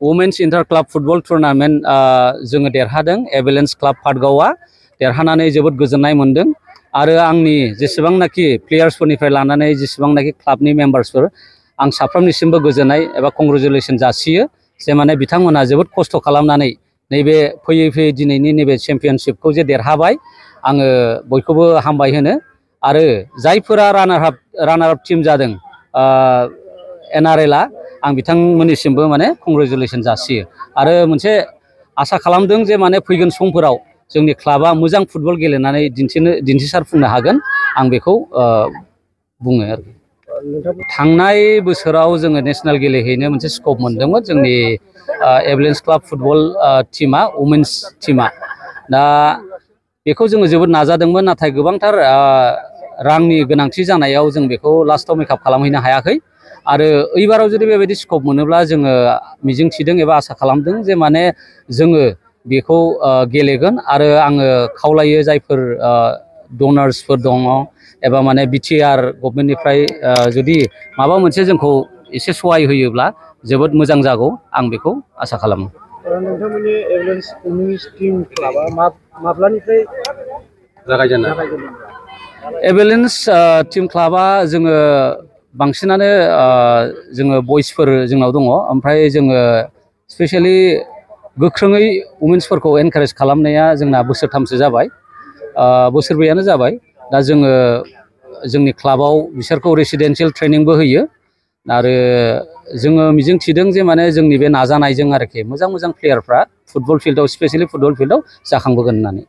Women's inter club football tournament जोङो देरहादों एभेलेन्स club पाटगावआ देरहानानै जोबोद गोजोननाय मोनदों आरो आंनि जेसेबांनाखि प्लेयार्सफोरनिफ्राय लानानै जेसेबांनाखि क्लाबनि मेम्बार्सफोर आं साफ्रोमनिसिमबो गोजोननाय एबा कंग्रेचुलेसन जासियो जे माने बिथांमोना जोबोद खस्थ' खालामनानै नैबे फैयै फैयै दिनैनि नैबे चेम्पियनशिपखौ जे देरहाबाय आङो बयखौबो हामबाय होनो आरो जायफोरा रानार आप टीम जादों एनआरएलआ आं बिथांमोननिसिमबो माने कंग्रेचुलेसन जासियो आरो मोनसे आसा खालामदों जे माने फैगोन समफोराव जोंनि क्लाबा मोजां फुटबल गेलेनानै दिन्थिसारफुंनो हागोन आं बेखौ बुङो आरो थांनाय बोसोराव जोङो नेशनेल गेलेहैनो मोनसे स्कप मोनदोंमोन जोंनि एभेलेन्स क्लाब फुटबल टीमा वुमेन्स टीमा दा बेखौ जोङो जोबोद नाजादोंमोन नाथाय गोबांथार रांनि गोनांथि जानायाव जों बेखौ लास्टआव मेकआप खालामहैनो हायाखै आरो एबाराव जुदि बेबायदि स्कप मोनोब्ला जोङो मिजिंथिदों एबा आसा खालामदों जे माने जोङो बेखौ गेलेगोन आरो आङो खावलायो जायफोर डनार्सफोर दङ एबा माने बिटिआर गभर्नमेन्टनिफ्राय जुदि माबा मोनसे जोंखौ एसे सहाय होयोब्ला जोबोद मोजां जागौ आं बेखौ आसा खालामो। नोंथांमोननि एभेलेन्स वुमेन्स टीम क्लाबा माब्लानिफ्राय जागायजेननाय? एभेलेन्स टीम क्लाबा जोङो बांसिनानो जोङो बयसफोर जोंनाव दङ ओमफ्राय जोङो स्पेसियेलि गोख्रोङै वुमेन्सफोरखौ एनकारेज खालामनाया जोंना बोसोरथामसो जाबाय बोसोरब्रैयानो जाबाय दा जोङो जोंनि क्लाबाव बिसोरखौ रेसिडेन्सियेल ट्रेनिंबो होयो आरो जोङो मिजिंथिदों जे माने जोंनि बे नाजानायजों आरोखि मोजां मोजां प्लेयारफ्रा फुटबल फिल्डआव स्पेसियेलि फुटबल फिल्डआव जाखांबोगोन होननानै।